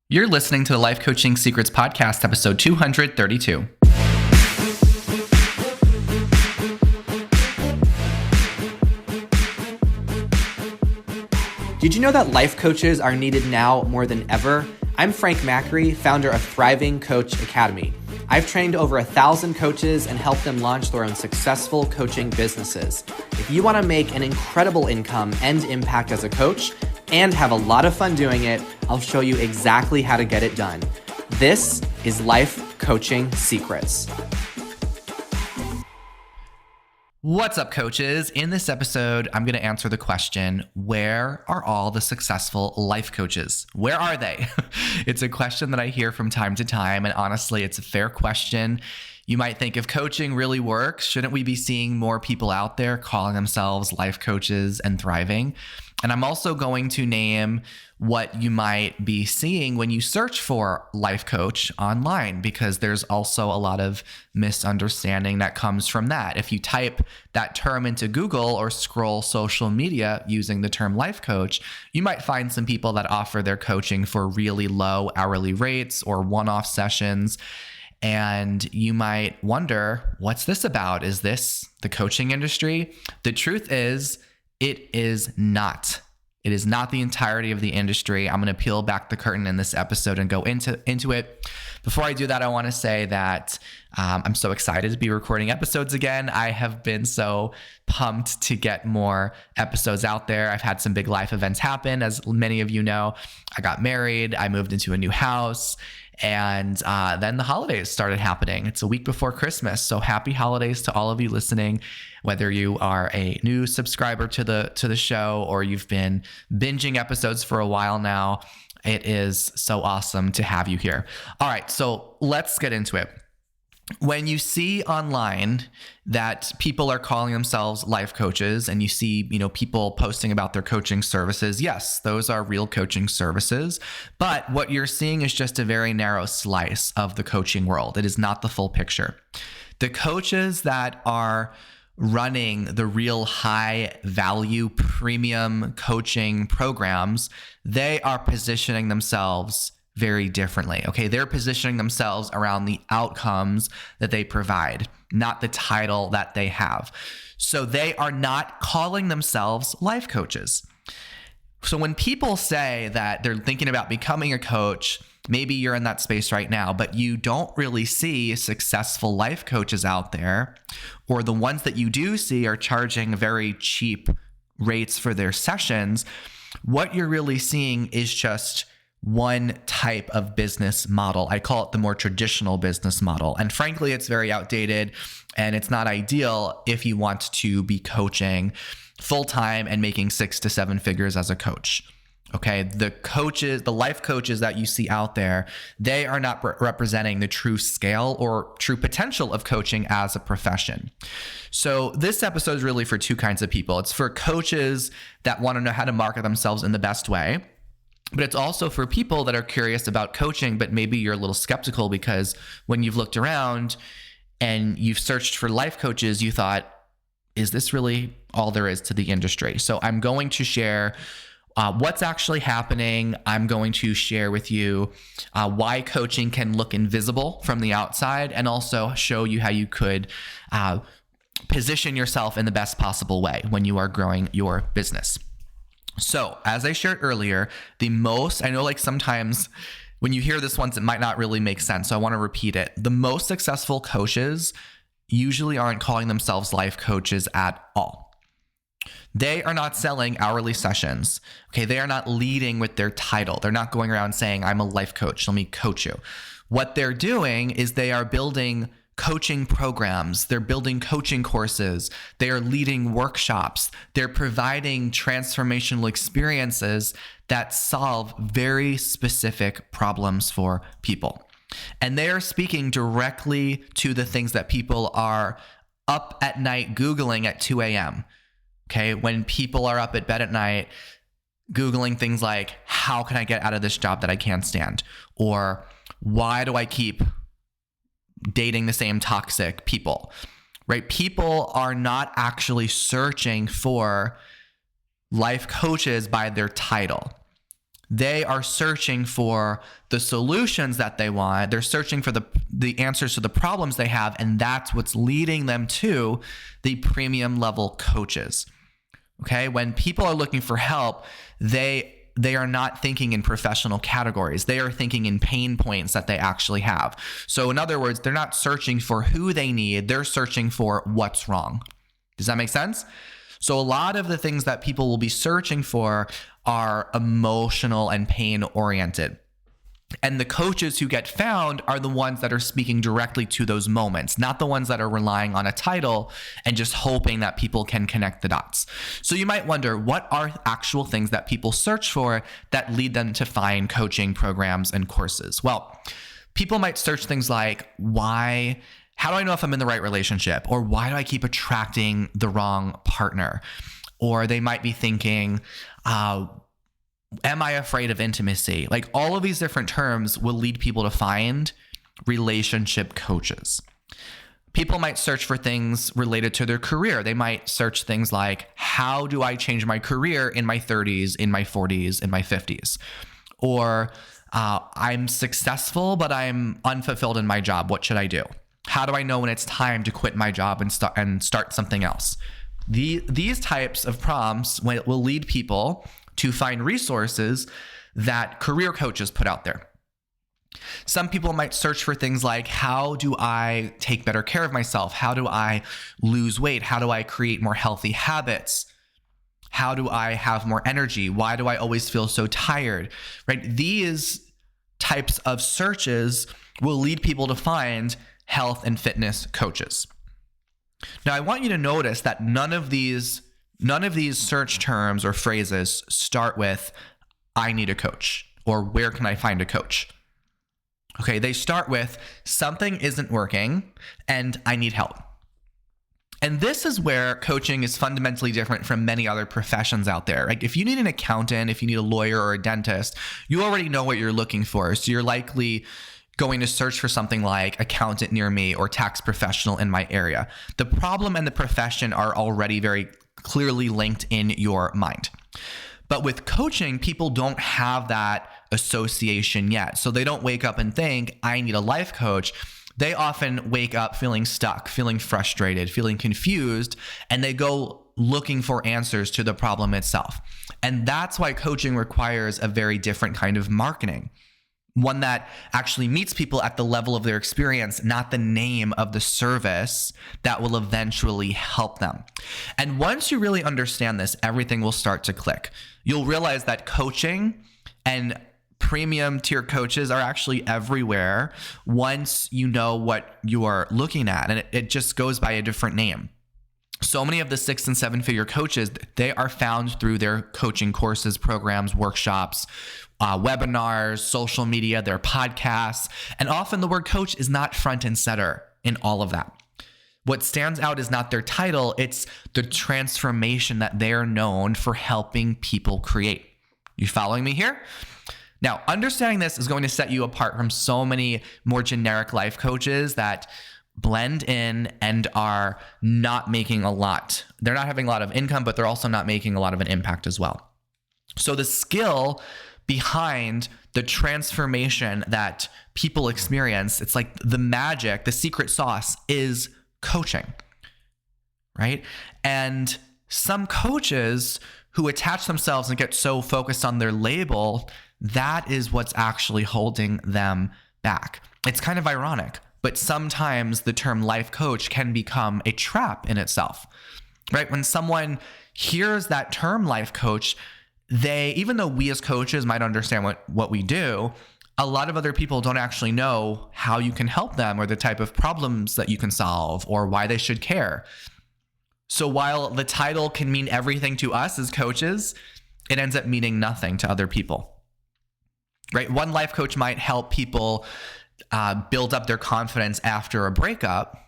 You're listening to the Life Coaching Secrets Podcast, episode 232. Did you know that life coaches are needed now more than ever? I'm Frank Macri, founder of Thriving Coach Academy. I've trained over 1,000 coaches and helped them launch their own successful coaching businesses. If you want to make an incredible income and impact as a coach and have a lot of fun doing it, I'll show you exactly how to get it done. This is Life Coaching Secrets. What's up, coaches? In this episode, I'm going to answer the question, where are all the successful life coaches? Where are they? It's a question that I hear from time to time, and honestly, it's a fair question. You might think, if coaching really works, shouldn't we be seeing more people out there calling themselves life coaches and thriving? And I'm also going to name what you might be seeing when you search for life coach online, because there's also a lot of misunderstanding that comes from that. If you type that term into Google or scroll social media using the term life coach, you might find some people that offer their coaching for really low hourly rates or one-off sessions. And you might wonder, what's this about? Is this the coaching industry? The truth is, it is not. It is not the entirety of the industry. I'm going to peel back the curtain in this episode and go into it. Before I do that, I want to say that I'm so excited to be recording episodes again. I have been so pumped to get more episodes out there. I've had some big life events happen. As many of you know, I got married, I moved into a new house, and then the holidays started happening. It's a week before Christmas. So happy holidays to all of you listening, whether you are a new subscriber to the show or you've been binging episodes for a while now. It is so awesome to have you here. All right, so let's get into it. When you see online that people are calling themselves life coaches and you see, people posting about their coaching services, yes, those are real coaching services, but what you're seeing is just a very narrow slice of the coaching world. It is not the full picture. The coaches that are running the real high value premium coaching programs, they are positioning themselves very differently. Okay. They're positioning themselves around the outcomes that they provide, not the title that they have. So they are not calling themselves life coaches. So when people say that they're thinking about becoming a coach, maybe you're in that space right now, but you don't really see successful life coaches out there, or the ones that you do see are charging very cheap rates for their sessions. What you're really seeing is just one type of business model. I call it the more traditional business model. And frankly, it's very outdated and it's not ideal if you want to be coaching full-time and making 6 to 7 figures as a coach. Okay, the life coaches that you see out there, they are not representing the true scale or true potential of coaching as a profession. So this episode is really for two kinds of people. It's for coaches that want to know how to market themselves in the best way, but it's also for people that are curious about coaching, but maybe you're a little skeptical because when you've looked around and you've searched for life coaches, you thought, is this really all there is to the industry? So I'm going to share what's actually happening. I'm going to share with you why coaching can look invisible from the outside, and also show you how you could position yourself in the best possible way when you are growing your business. So as I shared earlier, I know sometimes when you hear this once, it might not really make sense. So I want to repeat it. The most successful coaches usually aren't calling themselves life coaches at all. They are not selling hourly sessions. Okay. They are not leading with their title. They're not going around saying, I'm a life coach, let me coach you. What they're doing is they are building coaching programs. They're building coaching courses. They are leading workshops. They're providing transformational experiences that solve very specific problems for people. And they are speaking directly to the things that people are up at night Googling at 2 a.m. Okay. When people are up at bed at night, Googling things like, how can I get out of this job that I can't stand? Or why do I keep dating the same toxic people, right? People are not actually searching for life coaches by their title. They are searching for the solutions that they want. They're searching for the answers to the problems they have, and that's what's leading them to the premium level coaches. Okay? When people are looking for help, they are not thinking in professional categories. They are thinking in pain points that they actually have. So in other words, they're not searching for who they need, they're searching for what's wrong. Does that make sense? So a lot of the things that people will be searching for are emotional and pain oriented. And the coaches who get found are the ones that are speaking directly to those moments, not the ones that are relying on a title and just hoping that people can connect the dots. So you might wonder, what are actual things that people search for that lead them to find coaching programs and courses? Well, people might search things like, how do I know if I'm in the right relationship? Or why do I keep attracting the wrong partner? Or they might be thinking, am I afraid of intimacy? Like, all of these different terms will lead people to find relationship coaches. People might search for things related to their career. They might search things like, how do I change my career in my 30s, in my 40s, in my 50s? Or I'm successful, but I'm unfulfilled in my job. What should I do? How do I know when it's time to quit my job and start something else? These types of prompts will lead people to find resources that career coaches put out there. Some people might search for things like, how do I take better care of myself? How do I lose weight? How do I create more healthy habits? How do I have more energy? Why do I always feel so tired? Right? These types of searches will lead people to find health and fitness coaches. Now, I want you to notice that none of these search terms or phrases start with, I need a coach, or where can I find a coach? Okay, they start with, something isn't working and I need help. And this is where coaching is fundamentally different from many other professions out there. Like, if you need an accountant, if you need a lawyer or a dentist, you already know what you're looking for. So you're likely going to search for something like accountant near me or tax professional in my area. The problem and the profession are already very clearly linked in your mind. But with coaching, people don't have that association yet. So they don't wake up and think, I need a life coach. They often wake up feeling stuck, feeling frustrated, feeling confused, and they go looking for answers to the problem itself. And that's why coaching requires a very different kind of marketing. One that actually meets people at the level of their experience, not the name of the service that will eventually help them. And once you really understand this, everything will start to click. You'll realize that coaching and premium tier coaches are actually everywhere once you know what you are looking at, and it just goes by a different name. So many of the 6 and 7 figure coaches, they are found through their coaching courses, programs, workshops, webinars, social media, their podcasts, and often the word coach is not front and center in all of that. What stands out is not their title, it's the transformation that they are known for helping people create. You following me here? Now, understanding this is going to set you apart from so many more generic life coaches that blend in and are not making a lot. They're not having a lot of income, but they're also not making a lot of an impact as well. So the skill behind the transformation that people experience, it's like the magic, the secret sauce is coaching, right? And some coaches who attach themselves and get so focused on their label, that is what's actually holding them back. It's kind of ironic, but sometimes the term life coach can become a trap in itself, right? When someone hears that term life coach, even though we as coaches might understand what we do, a lot of other people don't actually know how you can help them or the type of problems that you can solve or why they should care. So while the title can mean everything to us as coaches, it ends up meaning nothing to other people, right? One life coach might help people build up their confidence after a breakup.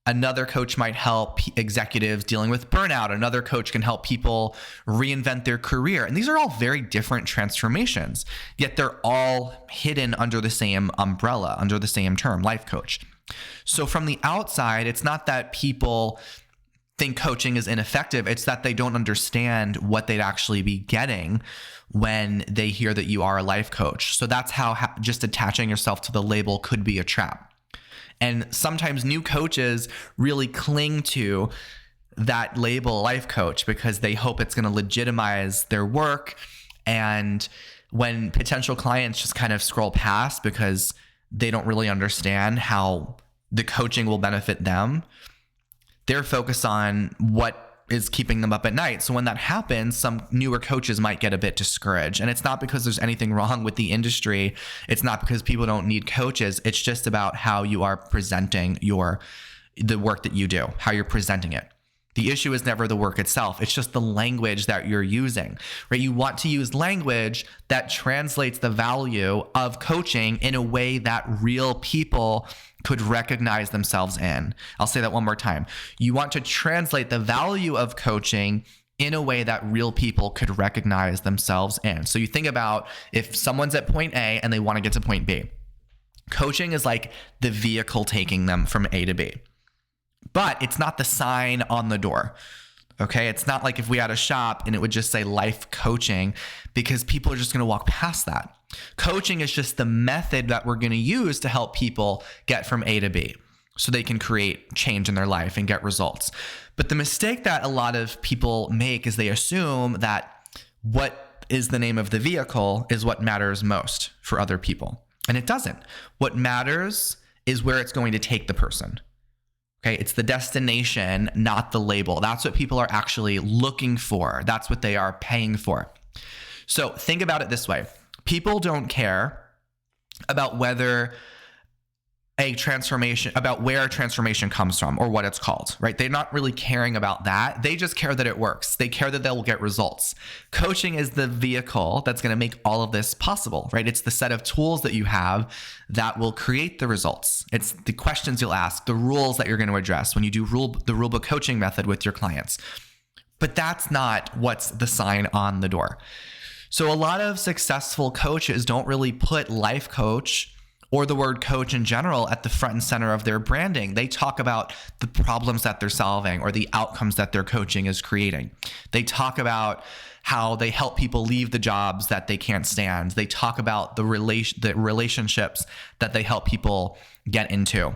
Another coach might help executives dealing with burnout. Another coach can help people reinvent their career. And these are all very different transformations, yet they're all hidden under the same umbrella, under the same term, life coach. So from the outside, it's not that people think coaching is ineffective. It's that they don't understand what they'd actually be getting when they hear that you are a life coach. So that's how just attaching yourself to the label could be a trap. And sometimes new coaches really cling to that label life coach because they hope it's going to legitimize their work. And when potential clients just kind of scroll past because they don't really understand how the coaching will benefit them, they're focused on what is keeping them up at night. So when that happens, some newer coaches might get a bit discouraged. And it's not because there's anything wrong with the industry. It's not because people don't need coaches. It's just about how you are presenting the work that you do, how you're presenting it. The issue is never the work itself. It's just the language that you're using, right? You want to use language that translates the value of coaching in a way that real people could recognize themselves in. I'll say that one more time. You want to translate the value of coaching in a way that real people could recognize themselves in. So you think about if someone's at point A and they want to get to point B. Coaching is like the vehicle taking them from A to B. But it's not the sign on the door. Okay. It's not like if we had a shop and it would just say life coaching, because people are just going to walk past that. Coaching is just the method that we're going to use to help people get from A to B so they can create change in their life and get results. But the mistake that a lot of people make is they assume that what is the name of the vehicle is what matters most for other people. And it doesn't. What matters is where it's going to take the person. Okay, it's the destination, not the label. That's what people are actually looking for. That's what they are paying for. So think about it this way. People don't care about where a transformation comes from or what it's called, right? They're not really caring about that. They just care that it works. They care that they'll get results. Coaching is the vehicle that's going to make all of this possible, right? It's the set of tools that you have that will create the results. It's the questions you'll ask, the rules that you're going to address when you do the rulebook coaching method with your clients. But that's not what's the sign on the door. So a lot of successful coaches don't really put life coach or the word coach in general at the front and center of their branding. They talk about the problems that they're solving or the outcomes that their coaching is creating. They talk about how they help people leave the jobs that they can't stand. They talk about the relationships that they help people get into.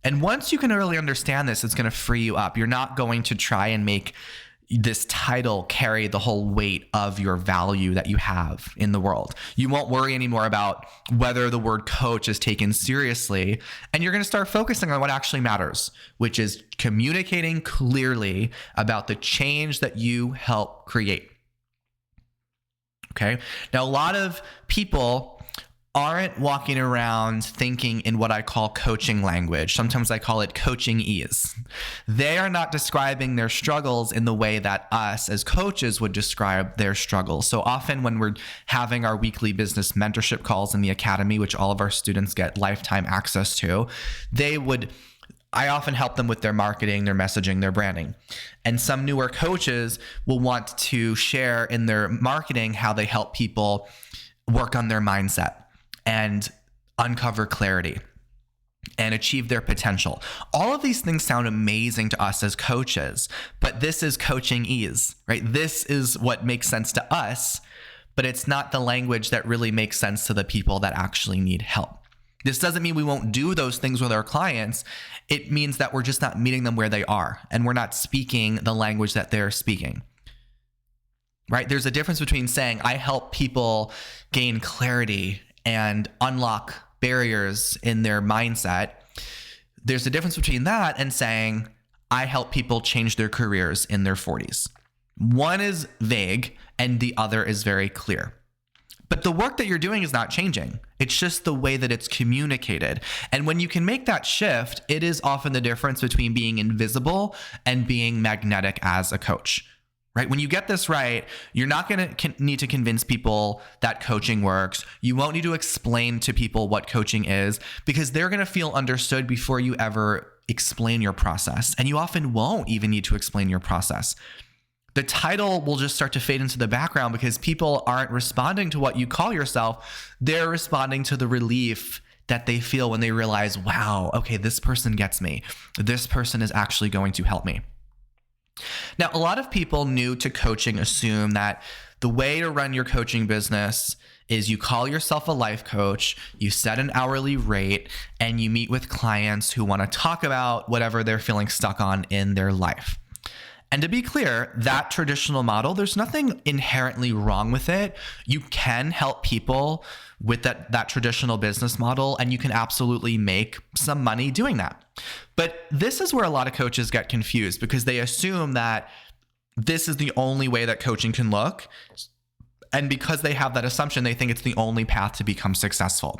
And once you can really understand this, it's going to free you up. You're not going to try and make this title carry the whole weight of your value that you have in the world. You won't worry anymore about whether the word coach is taken seriously, and you're going to start focusing on what actually matters, which is communicating clearly about the change that you help create. Okay. Now, a lot of people aren't walking around thinking in what I call coaching language. Sometimes I call it coaching ease. They are not describing their struggles in the way that us as coaches would describe their struggles. So often when we're having our weekly business mentorship calls in the academy, which all of our students get lifetime access to, I often help them with their marketing, their messaging, their branding. And some newer coaches will want to share in their marketing how they help people work on their mindset and uncover clarity and achieve their potential. All of these things sound amazing to us as coaches, but this is coaching ease, right? This is what makes sense to us, but it's not the language that really makes sense to the people that actually need help. This doesn't mean we won't do those things with our clients. It means that we're just not meeting them where they are, and we're not speaking the language that they're speaking. Right? There's a difference between saying, I help people gain clarity and unlock barriers in their mindset. There's a difference between that and saying, I help people change their careers in their 40s. One is vague and the other is very clear. But the work that you're doing is not changing. It's just the way that it's communicated. And when you can make that shift, it is often the difference between being invisible and being magnetic as a coach. Right? When you get this right, you're not going to need to convince people that coaching works. You won't need to explain to people what coaching is because they're going to feel understood before you ever explain your process. And you often won't even need to explain your process. The title will just start to fade into the background because people aren't responding to what you call yourself. They're responding to the relief that they feel when they realize, wow, okay, this person gets me. This person is actually going to help me. Now, a lot of people new to coaching assume that the way to run your coaching business is you call yourself a life coach, you set an hourly rate, and you meet with clients who want to talk about whatever they're feeling stuck on in their life. And to be clear, that traditional model, there's nothing inherently wrong with it. You can help people with that traditional business model, and you can absolutely make some money doing that. But this is where a lot of coaches get confused because they assume that this is the only way that coaching can look. And because they have that assumption, they think it's the only path to become successful.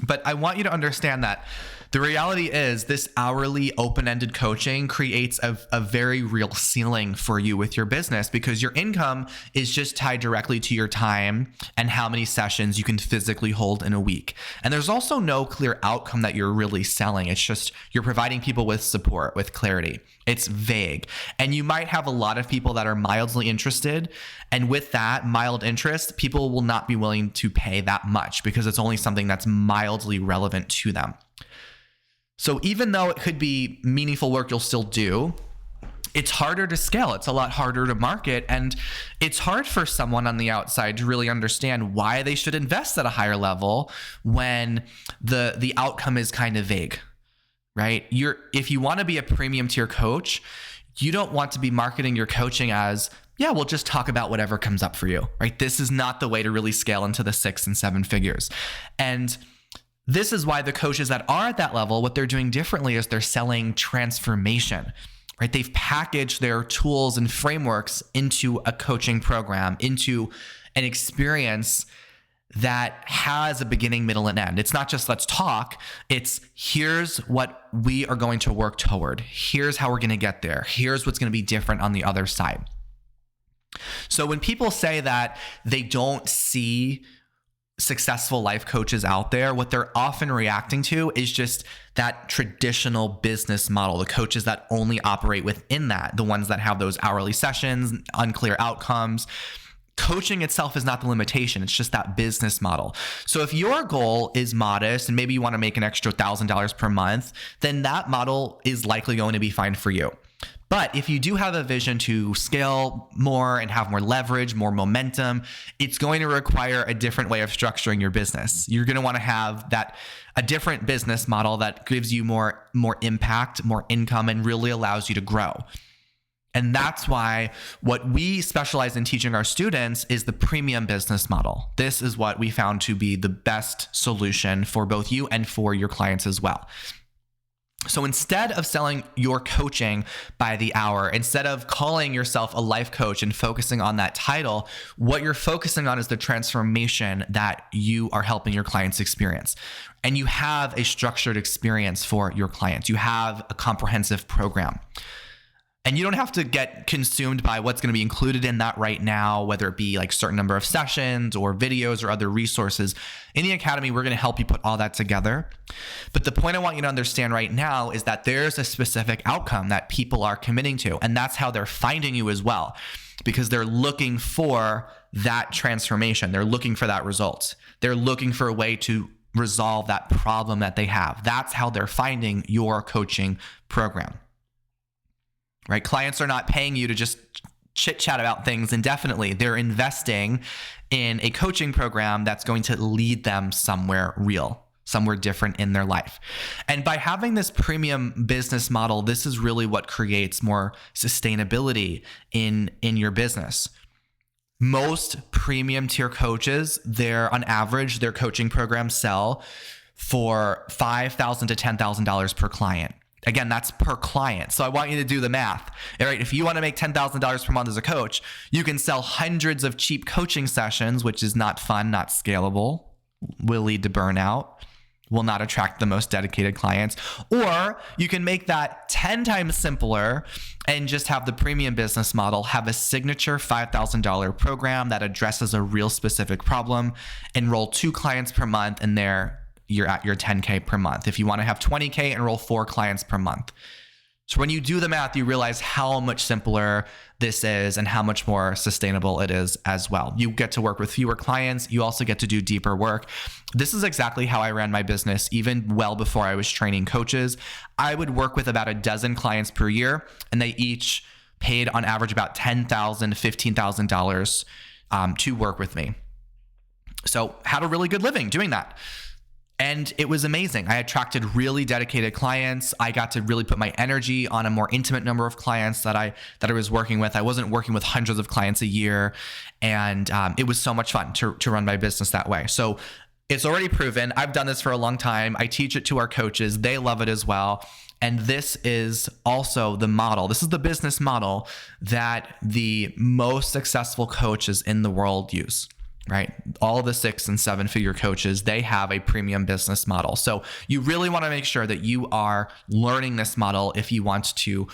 But I want you to understand that the reality is this hourly open-ended coaching creates a very real ceiling for you with your business because your income is just tied directly to your time and how many sessions you can physically hold in a week. And there's also no clear outcome that you're really selling. It's just you're providing people with support, with clarity. It's vague. And you might have a lot of people that are mildly interested. And with that mild interest, people will not be willing to pay that much because it's only something that's mildly relevant to them. So even though it could be meaningful work you'll still do, it's harder to scale. It's a lot harder to market. And it's hard for someone on the outside to really understand why they should invest at a higher level when the outcome is kind of vague, right? If you want to be a premium tier coach, you don't want to be marketing your coaching as, yeah, we'll just talk about whatever comes up for you, right? This is not the way to really scale into the 6 and 7 figures. And this is why the coaches that are at that level, what they're doing differently is they're selling transformation, right? They've packaged their tools and frameworks into a coaching program, into an experience that has a beginning, middle, and end. It's not just let's talk. It's here's what we are going to work toward. Here's how we're going to get there. Here's what's going to be different on the other side. So when people say that they don't see successful life coaches out there, what they're often reacting to is just that traditional business model, the coaches that only operate within that, the ones that have those hourly sessions, unclear outcomes. Coaching itself is not the limitation. It's just that business model. So if your goal is modest and maybe you want to make an extra $1,000 per month, then that model is likely going to be fine for you. But if you do have a vision to scale more and have more leverage, more momentum, it's going to require a different way of structuring your business. You're going to want to have a different business model that gives you more impact, more income, and really allows you to grow. And that's why what we specialize in teaching our students is the premium business model. This is what we found to be the best solution for both you and for your clients as well. So instead of selling your coaching by the hour, instead of calling yourself a life coach and focusing on that title, what you're focusing on is the transformation that you are helping your clients experience. And you have a structured experience for your clients. You have a comprehensive program. And you don't have to get consumed by what's going to be included in that right now, whether it be like certain number of sessions or videos or other resources. In the Academy, we're going to help you put all that together. But the point I want you to understand right now is that there's a specific outcome that people are committing to. And that's how they're finding you as well, because they're looking for that transformation. They're looking for that result. They're looking for a way to resolve that problem that they have. That's how they're finding your coaching program. Right? Clients are not paying you to just chit chat about things indefinitely. They're investing in a coaching program that's going to lead them somewhere real, somewhere different in their life. And by having this premium business model, this is really what creates more sustainability in your business. Most premium tier coaches, on average, their coaching programs sell for $5,000 to $10,000 per client. Again, that's per client. So I want you to do the math. All right, if you want to make $10,000 per month as a coach, you can sell hundreds of cheap coaching sessions, which is not fun, not scalable, will lead to burnout, will not attract the most dedicated clients. Or you can make that 10 times simpler and just have the premium business model, have a signature $5,000 program that addresses a real specific problem, enroll 2 clients per month, and you're at your 10K per month. If you want to have 20K, enroll 4 clients per month. So when you do the math, you realize how much simpler this is and how much more sustainable it is as well. You get to work with fewer clients. You also get to do deeper work. This is exactly how I ran my business, even well before I was training coaches. I would work with about a dozen clients per year, and they each paid on average about $10,000, $15,000 to work with me. So had a really good living doing that. And it was amazing. I attracted really dedicated clients. I got to really put my energy on a more intimate number of clients that I was working with. I wasn't working with hundreds of clients a year. And it was so much fun to run my business that way. So it's already proven. I've done this for a long time. I teach it to our coaches. They love it as well. And this is also the model. This is the business model that the most successful coaches in the world use. Right? All the 6 and 7 figure coaches, they have a premium business model. So you really want to make sure that you are learning this model if you want to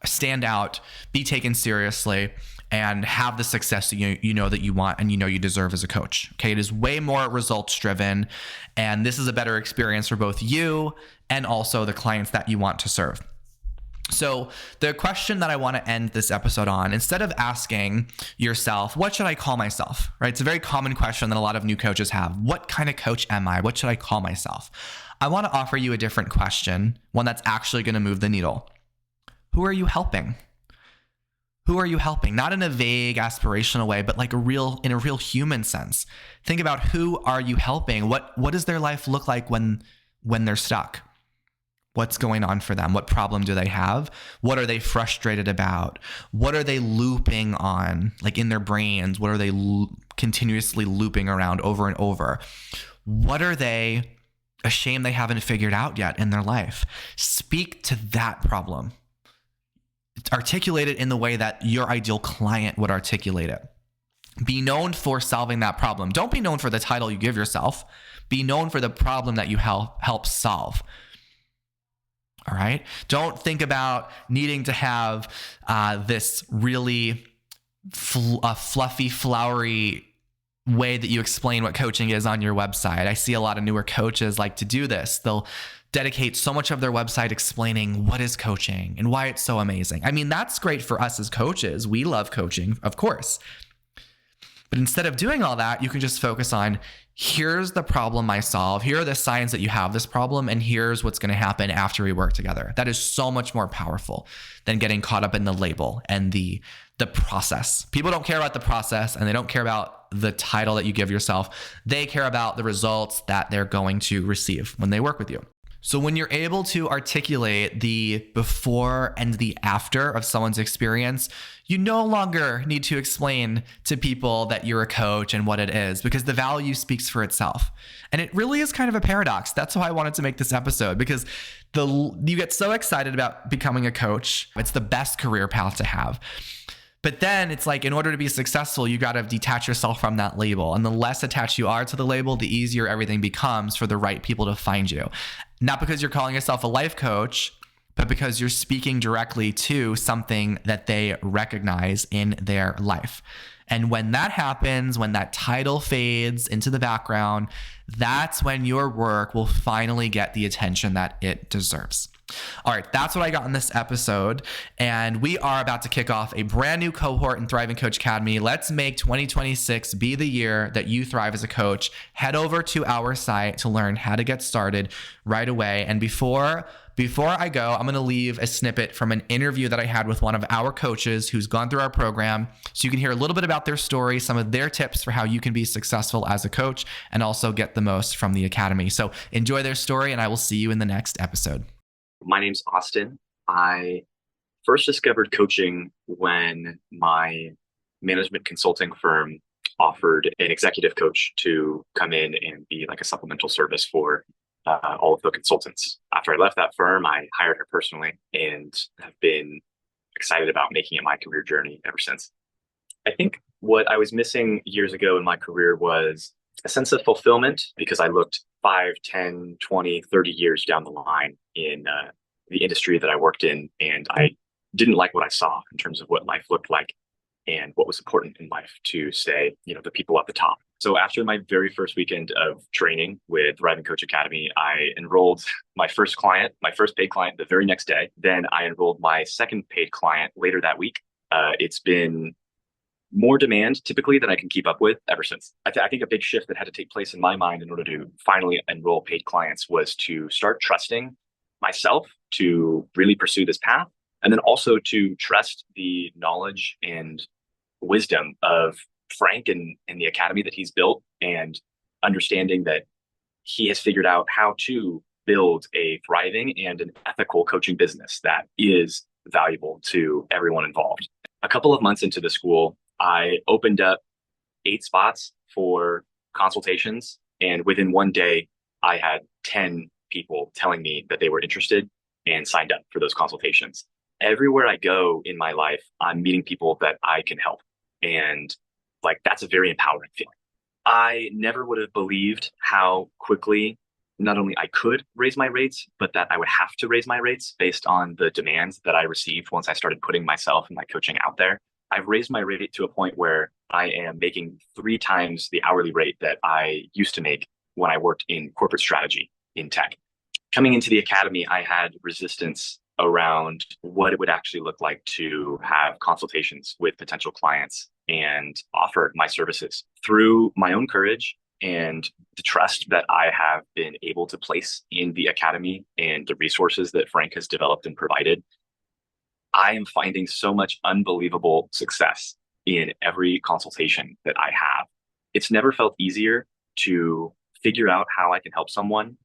stand out, be taken seriously, and have the success that you know that you want and you know you deserve as a coach. Okay, it is way more results driven, and this is a better experience for both you and also the clients that you want to serve. So the question that I want to end this episode on, instead of asking yourself, what should I call myself? Right? It's a very common question that a lot of new coaches have. What kind of coach am I? What should I call myself? I want to offer you a different question, one that's actually going to move the needle. Who are you helping? Who are you helping? Not in a vague aspirational way, but like in a real human sense. Think about, who are you helping? What does their life look like when they're stuck? What's going on for them? What problem do they have? What are they frustrated about? What are they looping on, like in their brains? What are they continuously looping around over and over? What are they ashamed they haven't figured out yet in their life? Speak to that problem. Articulate it in the way that your ideal client would articulate it. Be known for solving that problem. Don't be known for the title you give yourself. Be known for the problem that you help solve. All right. Don't think about needing to have this really fluffy, flowery way that you explain what coaching is on your website. I see a lot of newer coaches like to do this. They'll dedicate so much of their website explaining what is coaching and why it's so amazing. I mean, that's great for us as coaches. We love coaching, of course. But instead of doing all that, you can just focus on, here's the problem I solve. Here are the signs that you have this problem. And here's what's going to happen after we work together. That is so much more powerful than getting caught up in the label and the process. People don't care about the process, and they don't care about the title that you give yourself. They care about the results that they're going to receive when they work with you. So when you're able to articulate the before and the after of someone's experience, you no longer need to explain to people that you're a coach and what it is, because the value speaks for itself. And it really is kind of a paradox. That's why I wanted to make this episode, because you get so excited about becoming a coach. It's the best career path to have. But then it's like, in order to be successful, you got to detach yourself from that label. And the less attached you are to the label, the easier everything becomes for the right people to find you. Not because you're calling yourself a life coach, but because you're speaking directly to something that they recognize in their life. And when that happens, when that title fades into the background, that's when your work will finally get the attention that it deserves. All right, that's what I got in this episode. And we are about to kick off a brand new cohort in Thriving Coach Academy. Let's make 2026 be the year that you thrive as a coach. Head over to our site to learn how to get started right away. And before I go, I'm going to leave a snippet from an interview that I had with one of our coaches who's gone through our program, so you can hear a little bit about their story, some of their tips for how you can be successful as a coach, and also get the most from the Academy. So enjoy their story, and I will see you in the next episode. My name's Austin. I first discovered coaching when my management consulting firm offered an executive coach to come in and be like a supplemental service for all of the consultants. After I left that firm, I hired her personally and have been excited about making it my career journey ever since. I think what I was missing years ago in my career was a sense of fulfillment, because I looked 5, 10, 20, 30 years down the line in the industry that I worked in, and I didn't like what I saw in terms of what life looked like and what was important in life to, say, the people at the top. So after my very first weekend of training with Thriving Coach Academy, I enrolled my first client, my first paid client, the very next day. Then I enrolled my second paid client later that week. It's been more demand typically than I can keep up with ever since. I think a big shift that had to take place in my mind in order to finally enroll paid clients was to start trusting myself to really pursue this path, And then also to trust the knowledge and wisdom of Frank and the academy that he's built, and understanding that he has figured out how to build a thriving and an ethical coaching business that is valuable to everyone involved. A couple of months into the school, I opened up 8 spots for consultations. And within one day, I had 10 people telling me that they were interested and signed up for those consultations. Everywhere I go in my life, I'm meeting people that I can help. And like, that's a very empowering feeling. I never would have believed how quickly not only I could raise my rates, but that I would have to raise my rates based on the demands that I received once I started putting myself and my coaching out there. I've raised my rate to a point where I am making 3 times the hourly rate that I used to make when I worked in corporate strategy in tech. Coming into the academy, I had resistance around what it would actually look like to have consultations with potential clients and offer my services. Through my own courage and the trust that I have been able to place in the academy and the resources that Frank has developed and provided, I am finding so much unbelievable success in every consultation that I have. It's never felt easier to figure out how I can help someone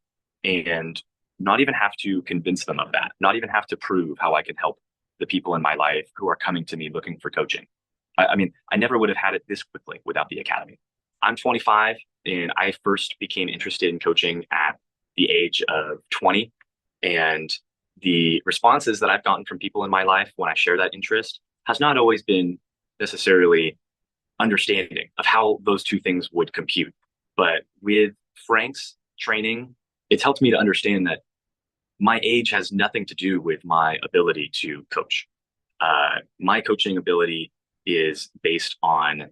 and not even have to convince them of that, not even have to prove how I can help the people in my life who are coming to me looking for coaching. I mean, I never would have had it this quickly without the academy. I'm 25 and I first became interested in coaching at the age of 20. And the responses that I've gotten from people in my life when I share that interest has not always been necessarily understanding of how those two things would compute. But with Frank's training, it's helped me to understand that my age has nothing to do with my ability to coach. My coaching ability is based on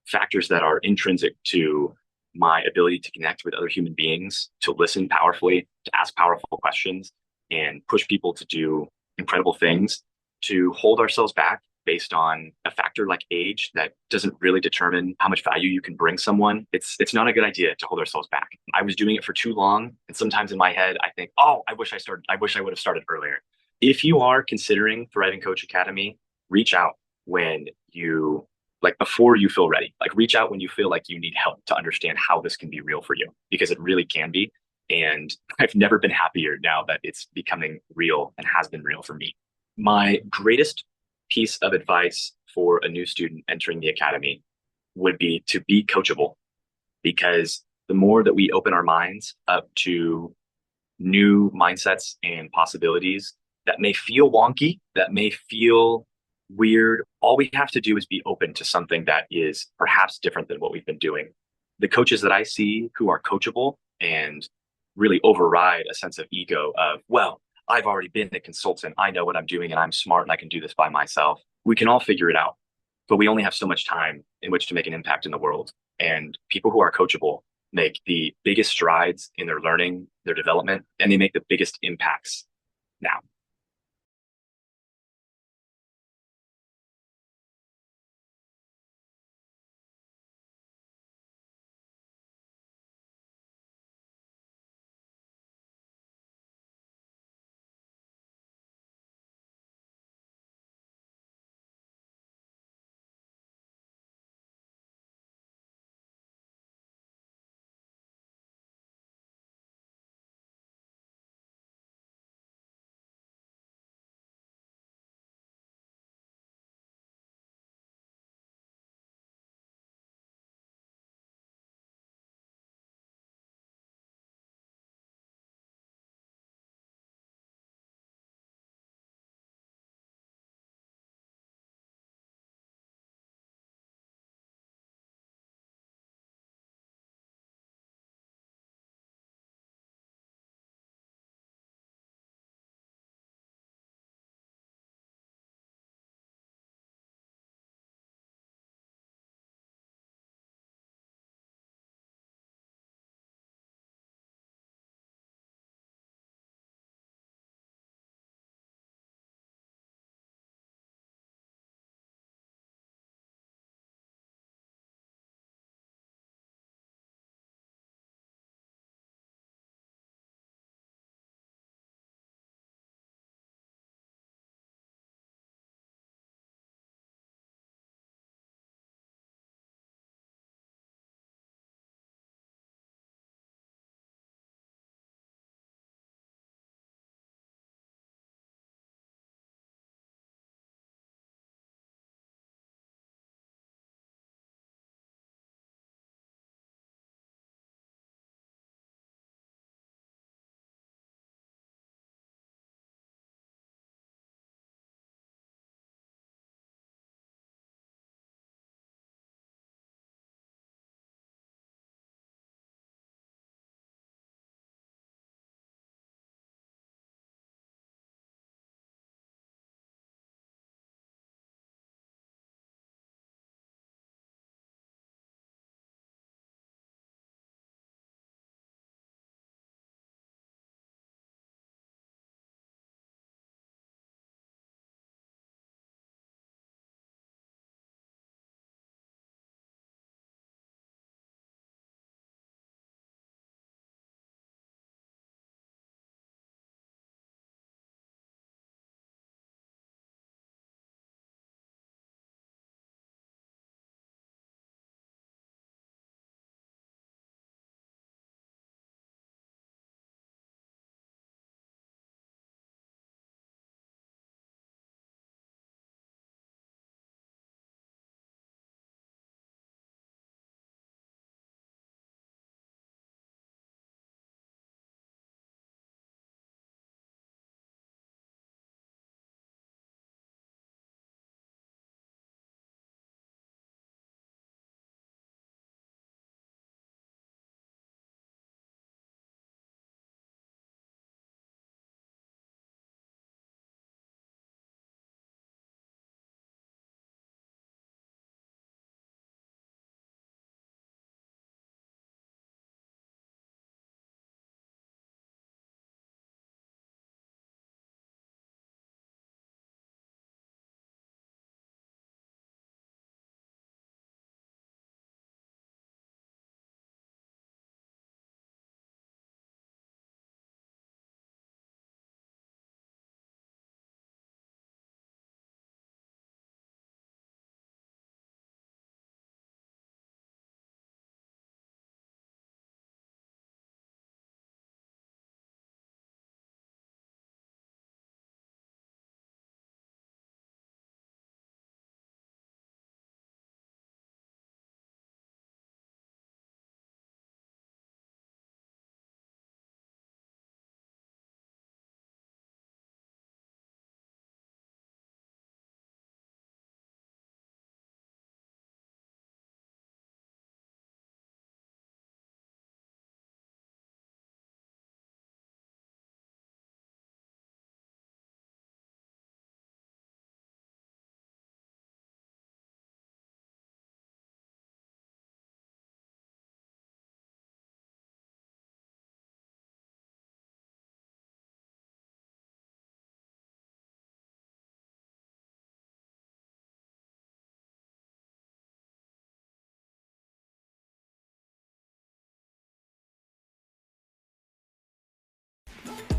factors that are intrinsic to my ability to connect with other human beings, to listen powerfully, to ask powerful questions, and push people to do incredible things. To hold ourselves back based on a factor like age that doesn't really determine how much value you can bring someone, it's not a good idea to hold ourselves back. I was doing it for too long, and sometimes in my head I think, oh, I wish I would have started earlier. If you are considering Thriving Coach Academy, reach out when you like before you feel ready. Like, reach out when you feel like you need help to understand how this can be real for you, because it really can be. And I've never been happier now that it's becoming real and has been real for me. My greatest piece of advice for a new student entering the academy would be to be coachable, because the more that we open our minds up to new mindsets and possibilities that may feel wonky, that may feel weird, all we have to do is be open to something that is perhaps different than what we've been doing. The coaches that I see who are coachable and really override a sense of ego of, well, I've already been a consultant, I know what I'm doing, and I'm smart and I can do this by myself. We can all figure it out, but we only have so much time in which to make an impact in the world. And people who are coachable make the biggest strides in their learning, their development, and they make the biggest impacts now.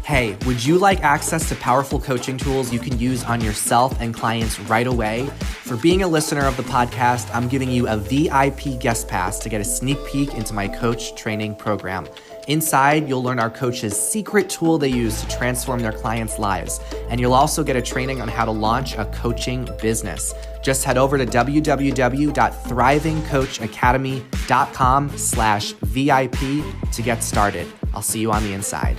Hey, would you like access to powerful coaching tools you can use on yourself and clients right away? For being a listener of the podcast, I'm giving you a VIP guest pass to get a sneak peek into my coach training program. Inside, you'll learn our coaches' secret tool they use to transform their clients' lives. And you'll also get a training on how to launch a coaching business. Just head over to www.thrivingcoachacademy.com/VIP to get started. I'll see you on the inside.